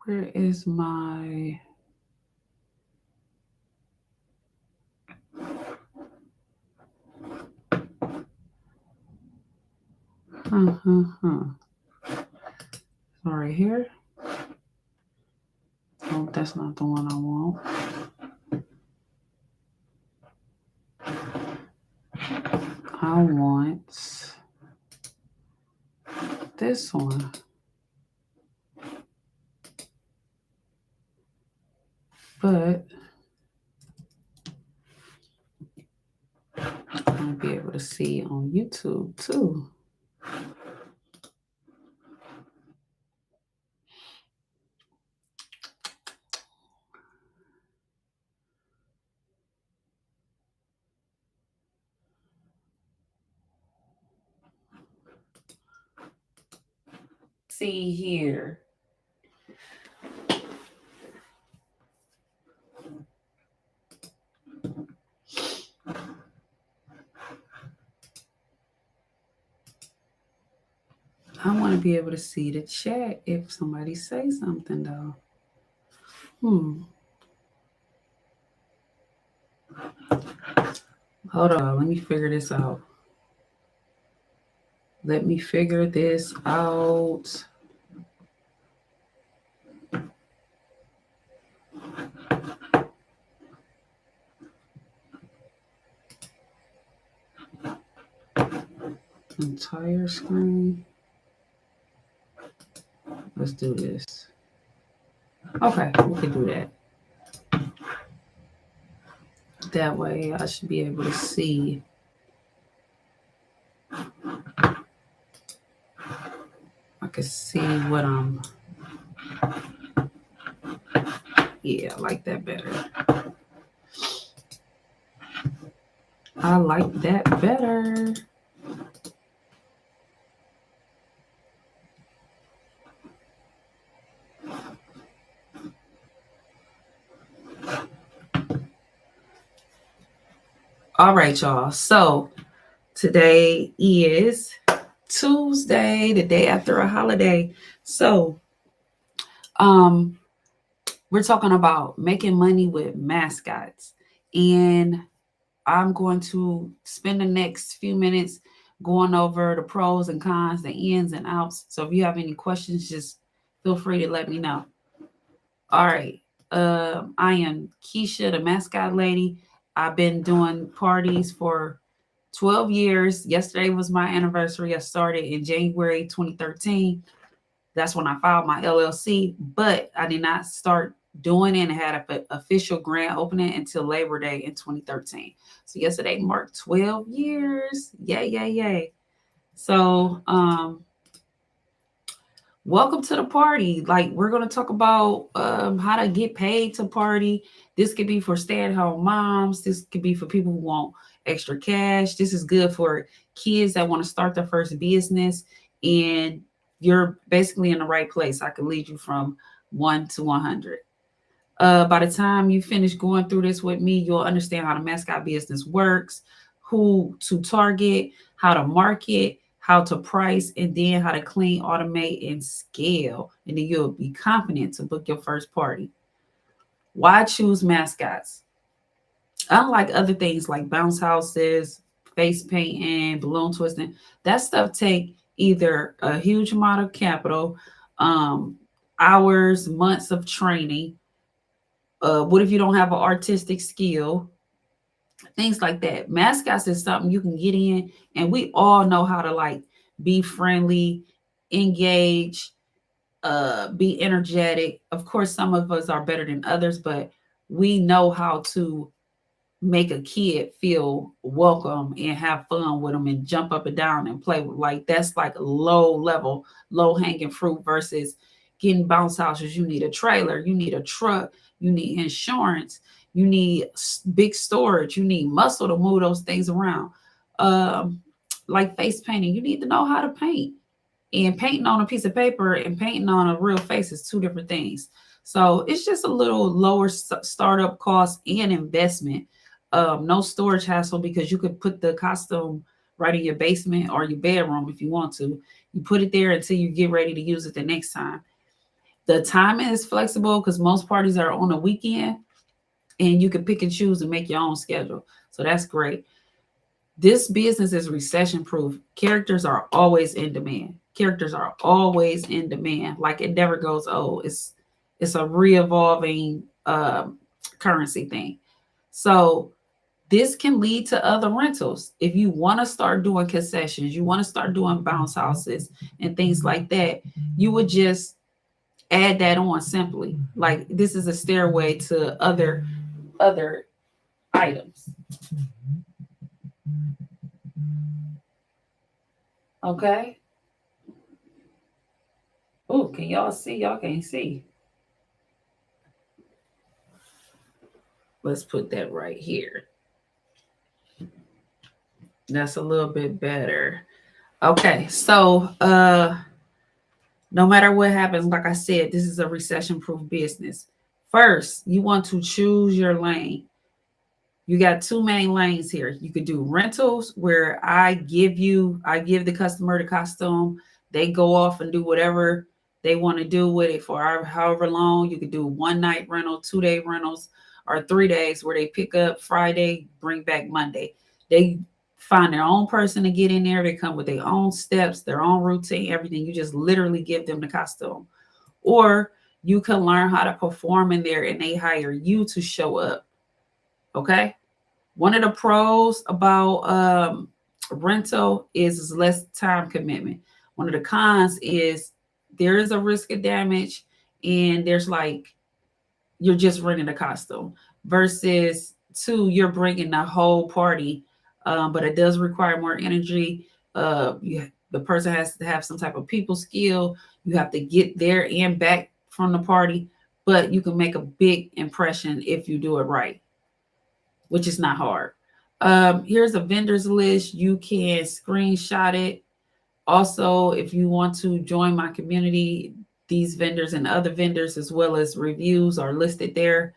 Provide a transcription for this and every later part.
Where is my... Right here. Oh, that's not the one I want. I want this one. But I'll be able to see on YouTube too. See here. I want to be able to see the chat if somebody says something though. Hold on, let me figure this out. Let me figure this out. Entire screen. Let's do this. Okay, we can do that. That way I should be able to see. I can see what I'm... Yeah, I like that better. I like that better. All right, y'all. So today is Tuesday, the day after a holiday. So we're talking about making money with mascots. And I'm going to spend the next few minutes going over the pros and cons, the ins and outs. So if you have any questions, just feel free to let me know. All right. I am Keisha, the mascot lady. I've been doing parties for 12 years. Yesterday was my anniversary. I started in January 2013. That's when I filed my LLC, but I did not start doing it and had an official grand opening until Labor Day in 2013. So yesterday marked 12 years. Yay, yay, yay. So welcome to the party. Like, we're going to talk about how to get paid to party. This could be for stay-at-home moms. This could be for people who want extra cash. This is good for kids that want to start their first business, and you're basically in the right place. I can lead you from 1 to 100. By the time you finish going through this with me, you'll understand how the mascot business works, who to target, how to market, how to price, and then how to clean, automate, and scale. And then you'll be confident to book your first party. Why choose mascots? Unlike other things like bounce houses, face painting, balloon twisting, that stuff take either a huge amount of capital, um, hours, months of training. What if you don't have an artistic skill? Things like that. Mascots is something you can get in, and we all know how to like be friendly, engage, be energetic. Of course, some of us are better than others, but we know how to make a kid feel welcome and have fun with them and jump up and down and play with. Like, that's like low level, low hanging fruit versus getting bounce houses. You need a trailer, you need a truck, you need insurance, you need big storage, you need muscle to move those things around. Like face painting, you need to know how to paint. And painting on a piece of paper and painting on a real face is two different things. So it's just a little lower startup cost and investment. No storage hassle because you could put the costume right in your basement or your bedroom if you want to. You put it there until you get ready to use it the next time. The timing is flexible because most parties are on a weekend, and you can pick and choose and make your own schedule. So that's great. This business is recession proof. Characters are always in demand. Characters are always in demand. Like it never goes old. It's a re-evolving currency thing. So this can lead to other rentals. If you want to start doing concessions, you want to start doing bounce houses and things like that, you would just add that on simply. Like this is a stairway to other items. Okay. Oh, can y'all see? Y'all can't see. Let's put that right here. That's a little bit better. Okay, so no matter what happens, like I said, this is a recession proof business. First, you want to choose your lane. You got two main lanes here. You could do rentals where I give the customer the costume. They go off and do whatever they want to do with it for however long. You could do 1 night rental, 2 day rentals, or 3 days where they pick up Friday, bring back Monday. They find their own person to get in there. They come with their own steps, their own routine, everything. You just literally give them the costume. Or you can learn how to perform in there and they hire you to show up. Okay. One of the pros about rental is less time commitment. One of the cons is there is a risk of damage, and there's like you're just renting a costume versus two, you're bringing the whole party, but it does require more energy. The person has to have some type of people skill. You have to get there and back from the party, but you can make a big impression if you do it right, which is not hard. Here's a vendors list. You can screenshot it. Also, if you want to join my community, these vendors and other vendors, as well as reviews, are listed there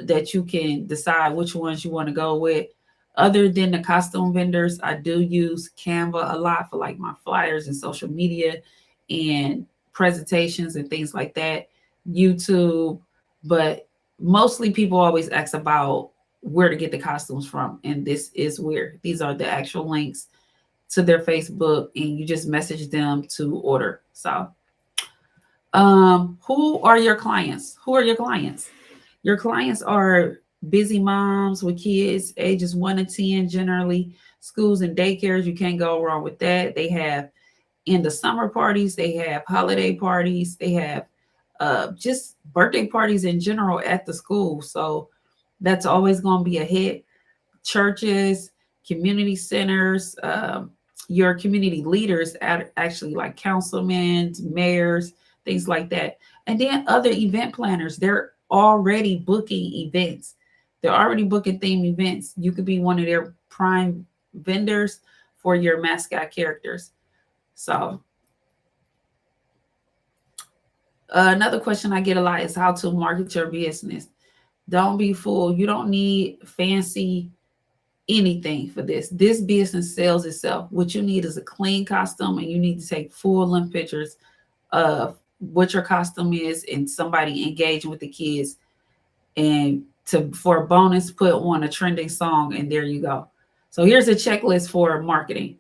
that you can decide which ones you want to go with. Other than the costume vendors, I do use Canva a lot for like my flyers and social media and presentations and things like that. YouTube, but mostly people always ask about where to get the costumes from, and this is where these are the actual links to their Facebook, and you just message them to order. So, who are your clients? Who are your clients? Your clients are busy moms with kids ages 1 to 10, generally schools and daycares. You can't go wrong with that. They have in the summer parties, they have holiday parties, they have just birthday parties in general at the school. So that's always going to be a hit. Churches, community centers, your community leaders, actually like councilmen, mayors, things like that. And then other event planners, they're already booking events. They're already booking theme events. You could be one of their prime vendors for your mascot characters. So another question I get a lot is how to market your business. Don't be fooled. You don't need fancy anything for this. This business sells itself. What you need is a clean costume, and you need to take full length pictures of what your costume is and somebody engaging with the kids. And to for a bonus, put on a trending song, and there you go. So here's a checklist for marketing.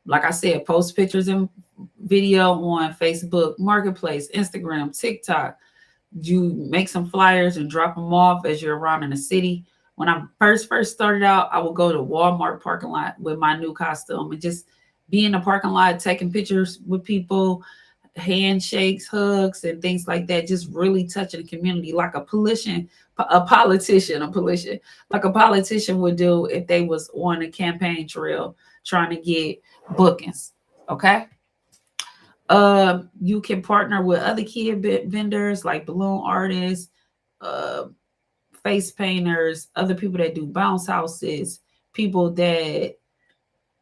Like I said, post pictures and video on Facebook Marketplace, Instagram, TikTok. You make some flyers and drop them off as you're around in the city. When I first started out, I would go to Walmart parking lot with my new costume and just be in the parking lot taking pictures with people, handshakes, hugs, and things like that. Just really touching the community like a politician, like a politician would do if they was on a campaign trail trying to get bookings. Okay. You can partner with other kid vendors like balloon artists, uh, face painters, other people that do bounce houses, people that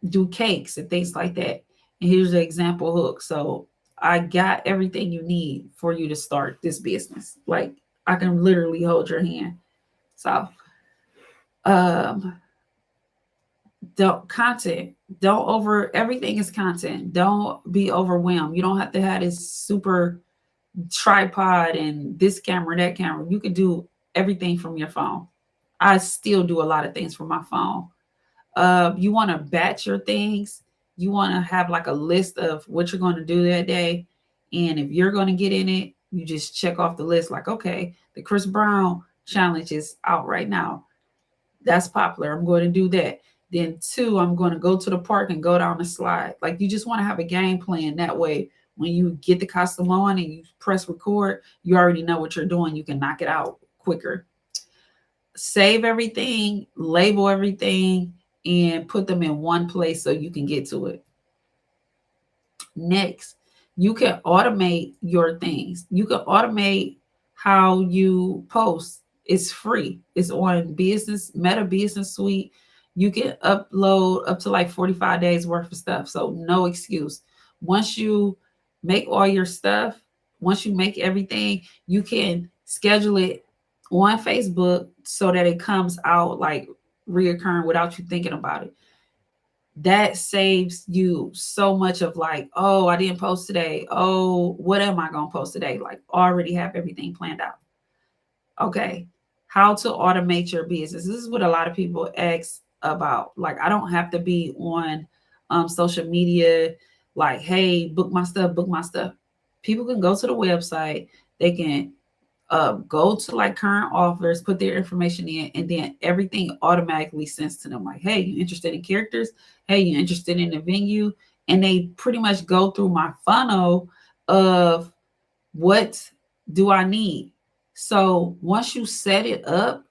do cakes and things like that. And here's the example hook. So I got everything you need for you to start this business. Like I can literally hold your hand. So um Don't content. Don't over everything is content. Don't be overwhelmed. You don't have to have this super tripod and this camera, that camera. You can do everything from your phone. I still do a lot of things from my phone. You want to batch your things. You want to have like a list of what you're going to do that day. And if you're going to get in it, you just check off the list like, okay, the Chris Brown challenge is out right now. That's popular. I'm going to do that. Then two, I'm going to go to the park and go down the slide. Like you just want to have a game plan. That way, when you get the costume on and you press record, you already know what you're doing. You can knock it out quicker. Save everything, label everything, and put them in one place so you can get to it. Next, you can automate your things. You can automate how you post. It's free. It's on Meta Business Suite. You can upload up to like 45 days worth of stuff. So no excuse. Once you make all your stuff, once you make everything, you can schedule it on Facebook so that it comes out like reoccurring without you thinking about it. That saves you so much of like, oh, I didn't post today. Oh, what am I going to post today? Like, already have everything planned out. Okay. How to automate your business. This is what a lot of people ask about. Like, I don't have to be on social media, like, hey, book my stuff, book my stuff. People can go to the website, they can go to like current offers, put their information in, and then everything automatically sends to them. Like, hey, you interested in characters? Hey, you interested in the venue? And they pretty much go through my funnel of what do I need. So once you set it up,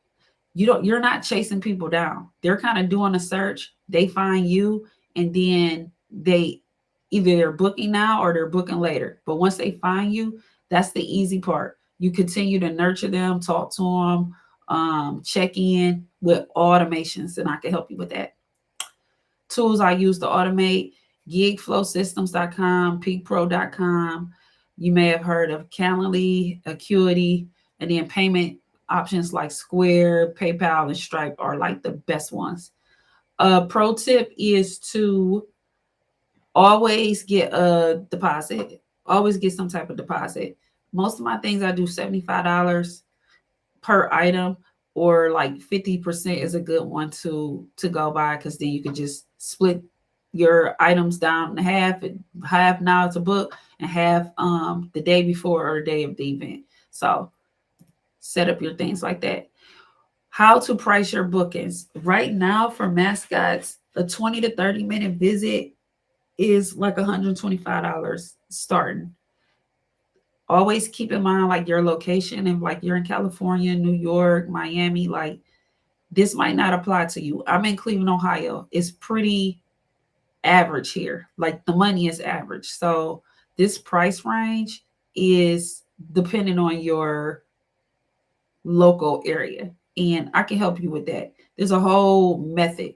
you're not chasing people down. They're kind of doing a search. They find you, and then they either they're booking now or they're booking later. But once they find you, that's the easy part. You continue to nurture them, talk to them, check in with automations, and I can help you with that. Tools I use to automate: gigflowsystems.com, peakpro.com. You may have heard of Calendly, Acuity, and then payment options like Square, PayPal, and Stripe are like the best ones. Pro tip is to always get a deposit. Always get some type of deposit. Most of my things I do $75 per item, or like 50% is a good one to go by, because then you can just split your items down in half now to book, and half the day before or the day of the event. So set up your things like that. How to price your bookings. Right now for Mascots, a 20 to 30-minute visit is like $125 starting. Always keep in mind like your location, and like you're in California, New York, Miami, like this might not apply to you. I'm in Cleveland, Ohio. It's pretty average here. Like the money is average. So this price range is depending on your local area. And I can help you with that. There's a whole method.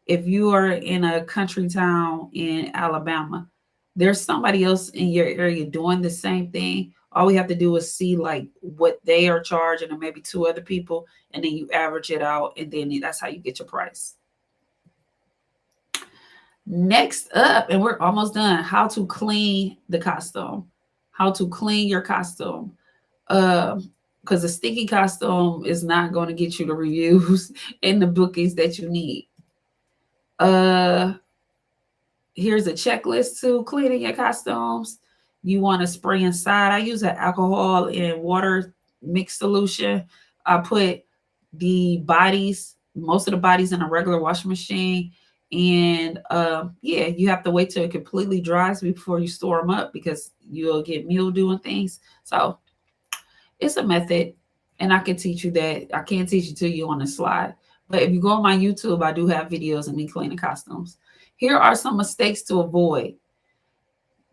If you are in a country town in Alabama, there's somebody else in your area doing the same thing. All we have to do is see like what they are charging, and maybe two other people, and then you average it out, and then that's how you get your price. Next up, and we're almost done, how to clean the costume. How to clean your costume. Because a sticky costume is not going to get you the reviews and the bookings that you need. Here's a checklist to cleaning your costumes. You want to spray inside. I use an alcohol and water mixed solution. I put most of the bodies in a regular washing machine. And yeah, you have to wait till it completely dries before you store them up, because you'll get mildew and things. So it's a method, and I can teach you that. I can't teach it to you on the slide. But if you go on my YouTube, I do have videos of me cleaning costumes. Here are some mistakes to avoid.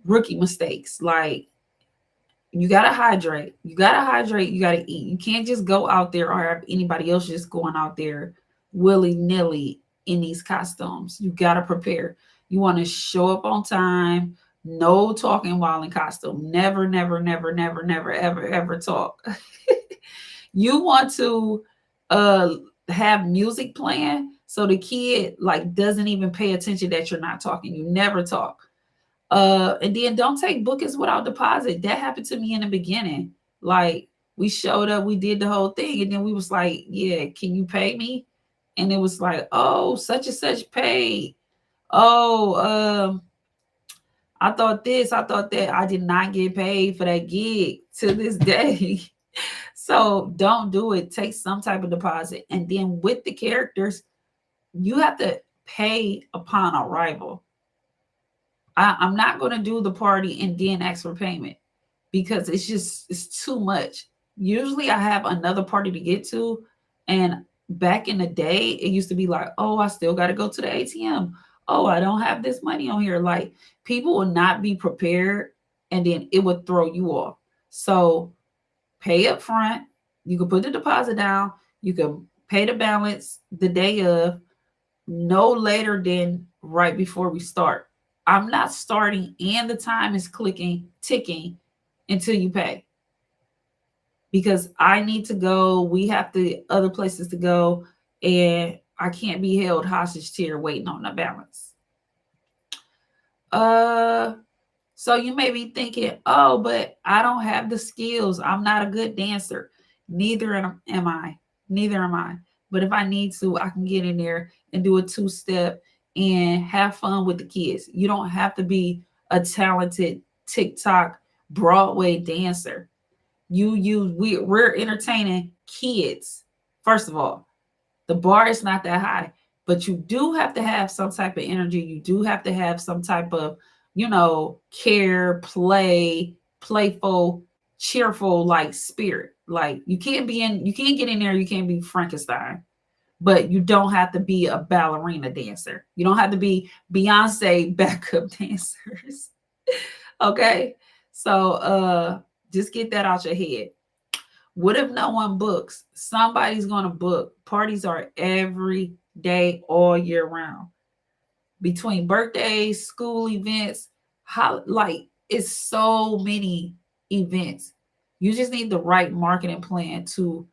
Rookie mistakes. Like, you got to hydrate. You got to hydrate. You got to eat. You can't just go out there or have anybody else just going out there willy-nilly in these costumes. You got to prepare. You want to show up on time. No talking while in costume. Never, never, never, never, never, ever, ever talk. You want to have music playing so the kid like doesn't even pay attention that you're not talking. You never talk. And then don't take bookings without deposit. That happened to me in the beginning. Like we showed up, we did the whole thing, and then we was like, yeah, can you pay me? And it was like, oh, such and such paid. Oh, I thought this, I thought that. I did not get paid for that gig to this day. So don't do it. Take some type of deposit. And then with the characters, you have to pay upon arrival. I'm not going to do the party and then ask for payment because it's too much. Usually I have another party to get to. And back in the day, it used to be like, oh, I still got to go to the ATM. Oh, I don't have this money on here. Like people will not be prepared and then it would throw you off. So pay up front. You can put the deposit down. You can pay the balance the day of, no later than right before we start. I'm not starting and the time is ticking until you pay because I need to go. We have to other places to go, and I can't be held hostage here waiting on the balance. Uh, so you may be thinking, oh, but I don't have the skills. I'm not a good dancer. Neither am I. Neither am I. But if I need to, I can get in there and do a two-step and have fun with the kids. You don't have to be a talented TikTok Broadway dancer. We're entertaining kids. First of all, the bar is not that high, but you do have to have some type of energy. You do have to have some type of, care, playful, cheerful, like spirit. Like you can't get in there, you can't be Frankenstein, but you don't have to be a ballerina dancer. You don't have to be Beyonce backup dancers. Okay. So just get that out your head. What if no one books? Somebody's going to book. Parties are every day, all year round. Between birthdays, school events, like it's so many events. You just need the right marketing plan to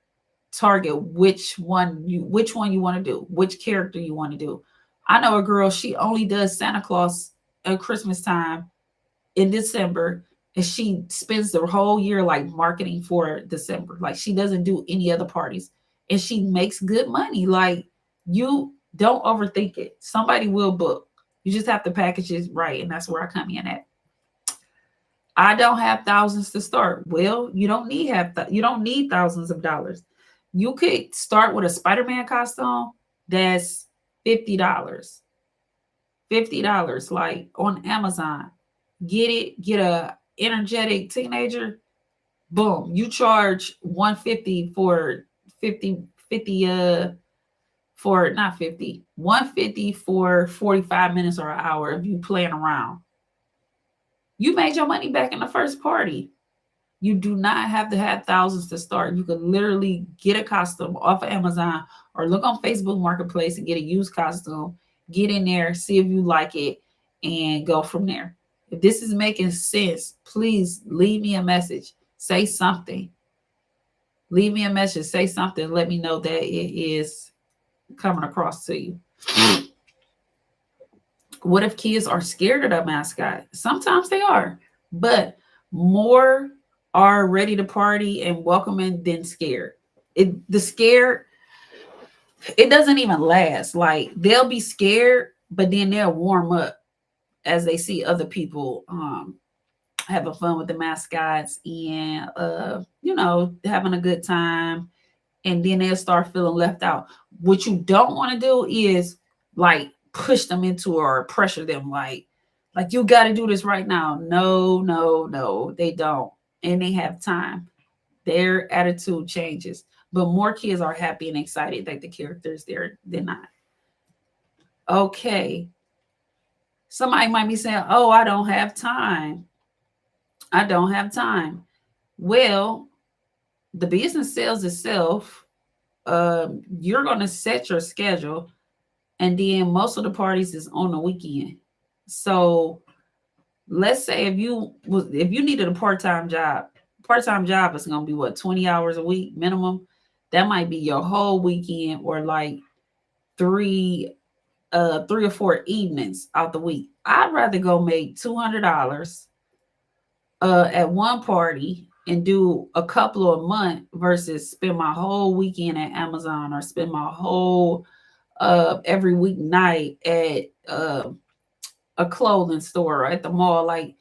target which one you want to do, which character you want to do. I know a girl, she only does Santa Claus at Christmas time in December, and she spends the whole year like marketing for December. Like she doesn't do any other parties, and she makes good money. Like you don't overthink it. Somebody will book. You just have to package it right, and that's where I come in at. I don't have thousands to start. Well, you don't need thousands of dollars. You could start with a Spider-Man costume that's $50. $50 like on Amazon. Get a energetic teenager, boom, you charge 150 for 50 50 for not 50 150 for 45 minutes or an hour if you playing around. You made your money back in the first party. You do not have to have thousands to start. You can literally get a costume off of Amazon or look on Facebook Marketplace and get a used costume. Get in there, see if you like it, and go from there. If this is making sense, please leave me a message. Say something. Leave me a message. Say something. Let me know that it is coming across to you. What if kids are scared of the mascot? Sometimes they are, but more are ready to party and welcoming than scared. The scared, it doesn't even last. Like they'll be scared, but then they'll warm up as they see other people having fun with the mascots and having a good time, and then they'll start feeling left out. What you don't want to do is like push them into or pressure them like you got to do this right now. No, no, no, they don't. And they have time. Their attitude changes. But more kids are happy and excited that the character is there than not. Okay. Somebody might be saying, oh, I don't have time. I don't have time. Well, the business sells itself. You're going to set your schedule, and then most of the parties is on the weekend. So let's say if you needed a part-time job is going to be what, 20 hours a week minimum. That might be your whole weekend, or like three 3 or 4 evenings out the week. I'd rather go make $200 at one party and do a couple of a month versus spend my whole weekend at Amazon, or spend my whole every weeknight at a clothing store or at the mall. Like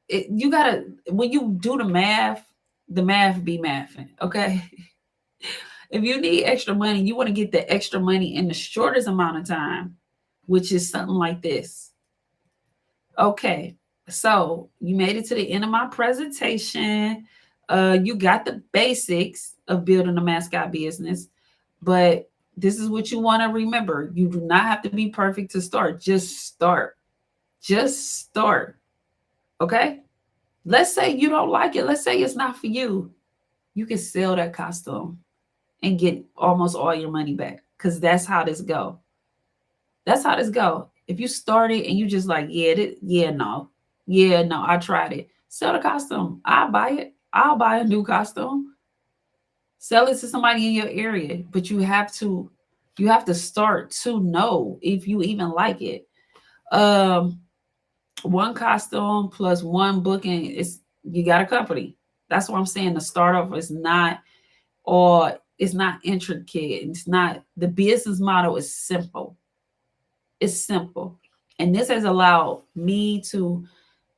you gotta, when you do the math be mathing. Okay, if you need extra money, you want to get the extra money in the shortest amount of time, which is something like this. Okay, so you made it to the end of my presentation. You got the basics of building a mascot business, but this is what you want to remember. You do not have to be perfect to start. Just start. Just start. Okay? Let's say you don't like it. Let's say it's not for you. You can sell that costume and get almost all your money back, because that's how this go. That's how this go. If you started and you just like, yeah, no, I tried it. Sell the costume. I'll buy it. I'll buy a new costume. Sell it to somebody in your area. But you have to start to know if you even like it. Um, one costume plus one booking is, you got a company. That's what I'm saying. The startup is not, or it's not intricate. It's not, the business model is simple. It's simple. And this has allowed me to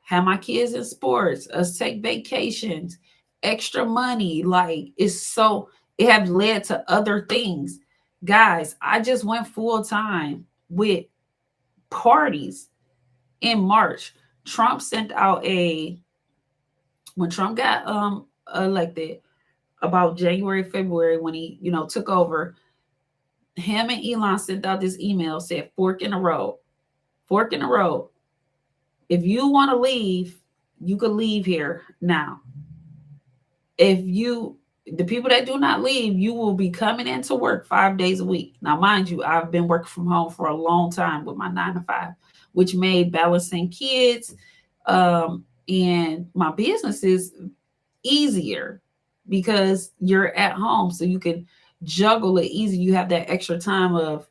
have my kids in sports, us take vacations, extra money. Like it's so, it have led to other things. Guys, I just went full time with parties in March. Trump sent out a, when Trump got elected, about January, February, when he, took over, him and Elon sent out this email, said fork in the road. Fork in the road. If you want to leave, you could leave here now. If you, the people that do not leave, you will be coming into work 5 days a week. Now, mind you, I've been working from home for a long time with my 9 to 5, which made balancing kids and my businesses easier, because you're at home, so you can juggle it easy. You have that extra time of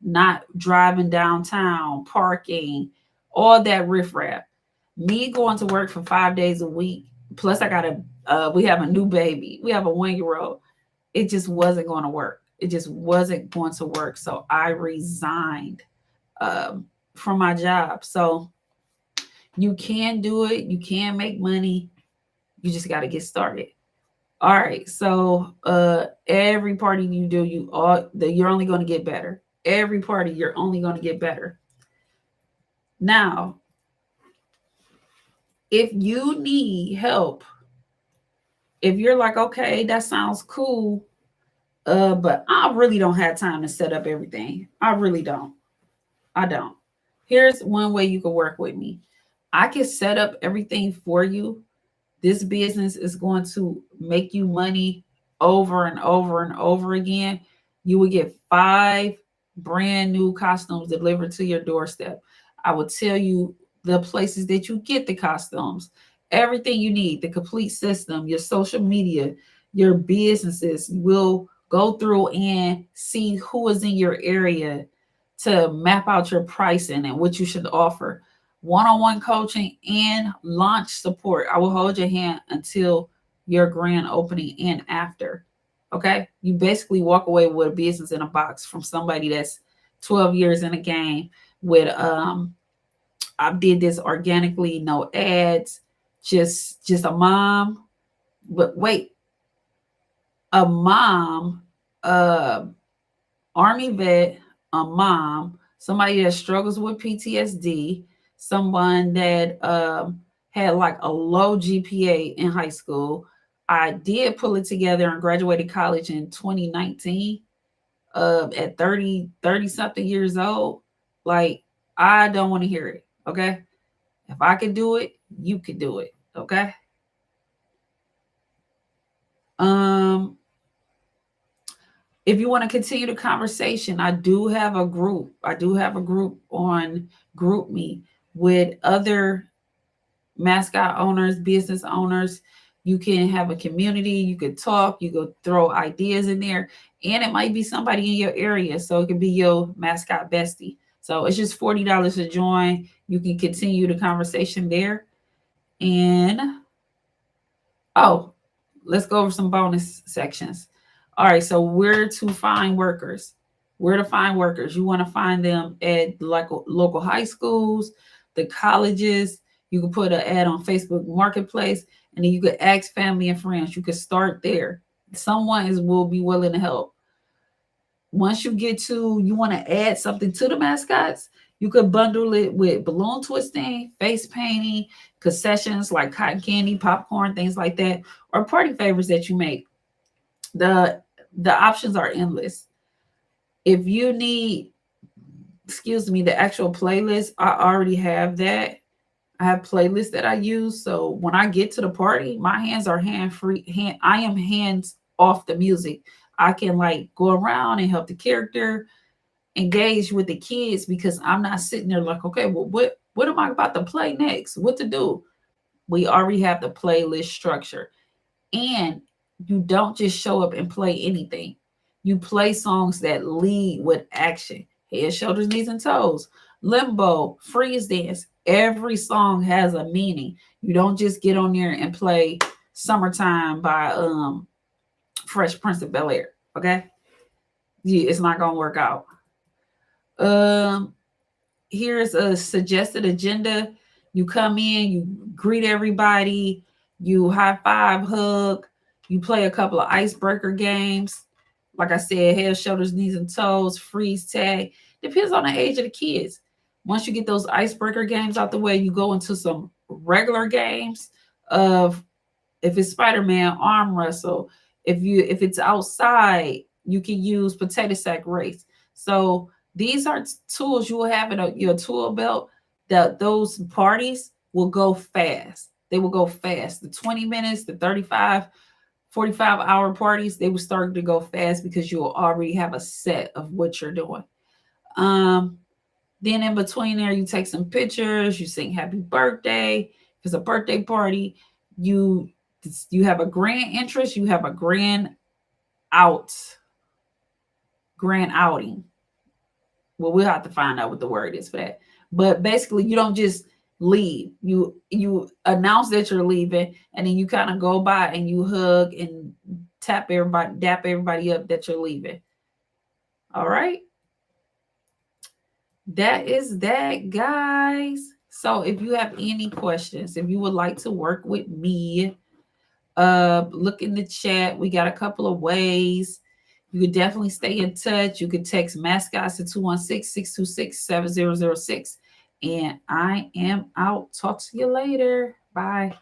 not driving downtown, parking, all that riffraff. Me going to work for 5 days a week, plus I got we have a new baby. We have a 1-year old. It just wasn't going to work. It just wasn't going to work. So I resigned from my job. So you can do it. You can make money. You just got to get started. All right. So every party you do, you're only going to get better. Every party, you're only going to get better. Now, if you need help, if you're like, okay, that sounds cool, but I really don't have time to set up everything. I really don't. I don't. Here's one way you can work with me. I can set up everything for you. This business is going to make you money over and over and over again. You will get 5 brand new costumes delivered to your doorstep. I will tell you the places that you get the costumes, everything you need, the complete system, your social media, your businesses will go through and see who is in your area to map out your pricing and what you should offer. One-on-one coaching and launch support. I will hold your hand until your grand opening and after. Okay? You basically walk away with a business in a box from somebody that's 12 years in a game with I did this organically, no ads, just a mom. But wait, a mom, Army vet, a mom, somebody that struggles with PTSD, someone that had like a low GPA in high school. I did pull it together and graduated college in 2019 at 30 something years old. Like, I don't want to hear it. Okay. If I could do it, you could do it. Okay. Um, if you want to continue the conversation, I do have a group. I do have a group on GroupMe with other mascot owners, business owners. You can have a community. You could talk. You could throw ideas in there. And it might be somebody in your area. So it could be your mascot bestie. So it's just $40 to join. You can continue the conversation there. And oh, let's go over some bonus sections. All right, so where to find workers? Where to find workers? You want to find them at like local high schools, the colleges. You can put an ad on Facebook Marketplace, and then you could ask family and friends. You could start there. Someone will be willing to help. Once you get to, you want to add something to the mascots, you could bundle it with balloon twisting, face painting, concessions like cotton candy, popcorn, things like that, or party favors that you make. The the options are endless. If you need, excuse me, the actual playlist, I already have that. I have playlists that I use. So when I get to the party, my hands are hand free. I am hands off the music. I can like go around and help the character engage with the kids because I'm not sitting there like, okay, well, what am I about to play next? What to do? We already have the playlist structure. And you don't just show up and play anything. You play songs that lead with action. Head, shoulders, knees, and toes. Limbo, freeze dance. Every song has a meaning. You don't just get on there and play Summertime by Fresh Prince of Bel-Air. Okay? Yeah, it's not gonna work out. Um, Here's a suggested agenda. You come in, you greet everybody, you high five, hug, you play a couple of icebreaker games. Like I said, head, shoulders, knees, and toes, freeze tag. Depends on the age of the kids. Once you get those icebreaker games out the way, you go into some regular games of, if it's Spider-Man, arm wrestle. If it's outside, you can use potato sack race. So these are tools you will have in your tool belt. That those parties will go fast. They will go fast. The 20 minutes, the 35, 45-hour parties, they will start to go fast because you will already have a set of what you're doing. Um, then in between there, you take some pictures, you sing happy birthday. If it's a birthday party, you you have a grand entrance, you have a out, grand outing. Well, we'll have to find out what the word is for that. But basically, you don't just leave. You announce that you're leaving, and then you kind of go by and you hug and dap everybody up that you're leaving. All right. That is that, guys. So if you have any questions, if you would like to work with me, look in the chat. We got a couple of ways. You could definitely stay in touch. You could text mascots to 216-626-7006. And I am out. Talk to you later. Bye.